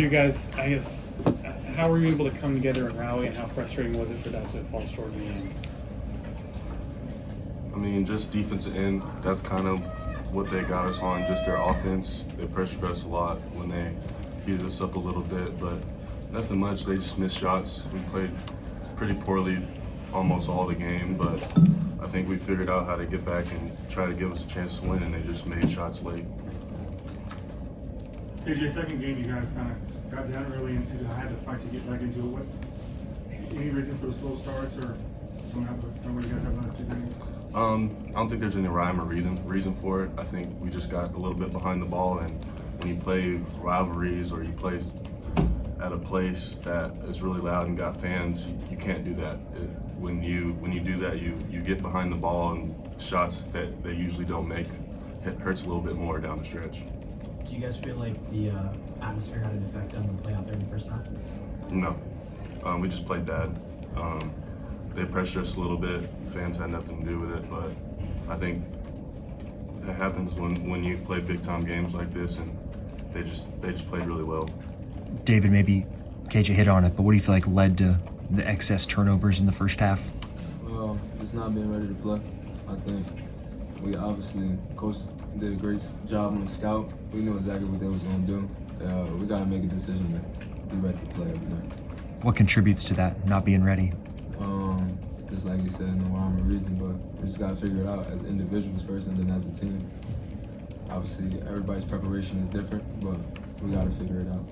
you guys, I guess, how were you able to come together and rally, and how frustrating was it for that to fall short in the end? I mean, just defensive end, that's kind of what they got us on, just their offense. They pressured us a lot when they heated us up a little bit, but nothing much. They just missed shots. We played pretty poorly almost all the game, but I think we figured out how to get back and try to give us a chance to win, and they just made shots late. KJ, second game, you guys kind of got down early and had to fight to get back into it. What's any reason for the slow starts or coming out from what you guys have last 2 games? I don't think there's any rhyme or reason for it. I think we just got a little bit behind the ball, and when you play rivalries or you play at a place that is really loud and got fans, you can't do that. When you do that, you get behind the ball, and shots that they usually don't make, it hurts a little bit more down the stretch. Do you guys feel like the atmosphere had an effect on the play out there in the first half? No, we just played bad. They pressured us a little bit. Fans had nothing to do with it, but I think that happens when you play big time games like this, and they just played really well. David, maybe KJ hit on it, but what do you feel like led to the excess turnovers in the first half? Well, just not being ready to play. I think we obviously, coach did a great job on the scout. We knew exactly what they was going to do. We got to make a decision to be ready to play every night. What contributes to that, not being ready? Just like you said, no rhyme or reason, but we just got to figure it out as individuals first and then as a team. Obviously, everybody's preparation is different, but we got to figure it out.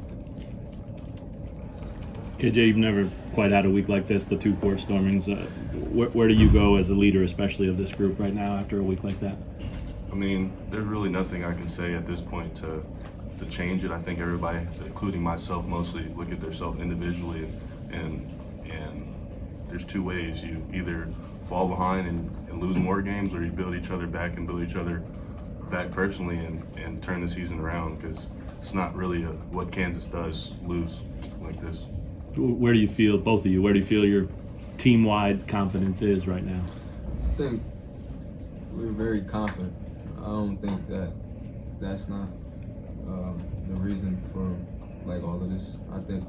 KJ, you've never quite had a week like this, the 2 court stormings. Where do you go as a leader, especially of this group right now, after a week like that? I mean, there's really nothing I can say at this point to change it. I think everybody, including myself mostly, look at themselves individually, and there's 2 ways. You either fall behind and lose more games, or you build each other back and build each other back personally and turn the season around, because it's not really what Kansas does, lose like this. Where do you feel, both of you, where do you feel your team-wide confidence is right now? I think we're very confident. I don't think that's not the reason for like all of this. I think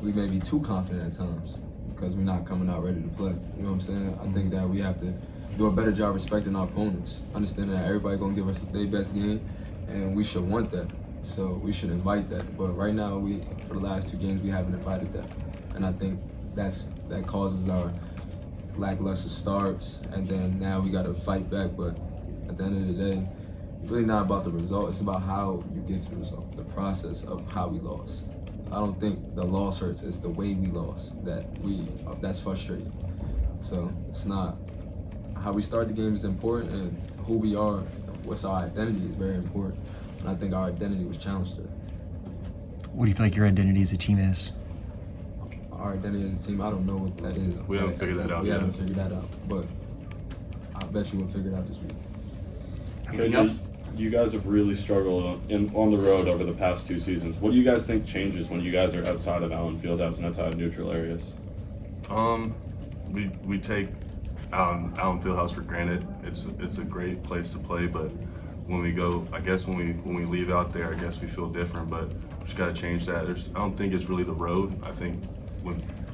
we may be too confident at times because we're not coming out ready to play. You know what I'm saying? I think that we have to do a better job respecting our opponents, understanding that everybody gonna give us their best game, and we should want that. So we should invite that. But right now, for the last 2 games, we haven't invited that, and I think that causes our lackluster starts, and then now we got to fight back. But at the end of the day, it's really not about the result. It's about how you get to the result, the process of how we lost. I don't think the loss hurts. It's the way we lost that's frustrating. So it's not how we start the game is important, and who we are, what's our identity is very important. And I think our identity was challenged today. What do you feel like your identity as a team is? Our identity as a team, I don't know what that is. We haven't figured that out We yet. haven't figured that out, but I bet you we'll figure it out this week. Anything else? You guys have really struggled on the road over the past 2 seasons. What do you guys think changes when you guys are outside of Allen Fieldhouse and outside of neutral areas? We take Allen Fieldhouse for granted. It's a great place to play, but when we go, I guess when we leave out there, I guess we feel different. But we just got to change that. I don't think it's really the road. I think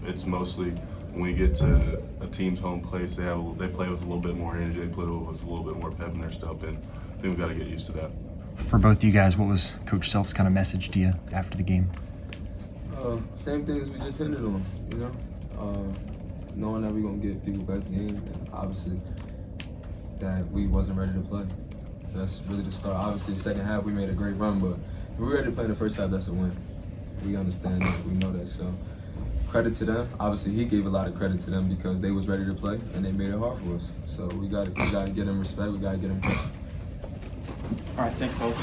it's mostly when we get to a team's home place, they play with a little bit more energy. They play with a little bit more pep in their step, and I think we got to get used to that. For both you guys, what was Coach Self's kind of message to you after the game? Same thing as we just hinted on, you know, knowing that we're gonna get people best game, and obviously that we wasn't ready to play. That's really the start. Obviously, the second half we made a great run, but if we're ready to play in the first half, that's a win. We understand that, we know that. So credit to them. Obviously, he gave a lot of credit to them because they was ready to play and they made it hard for us. So we got to get them respect. We got to get them credit. All right, thanks, both.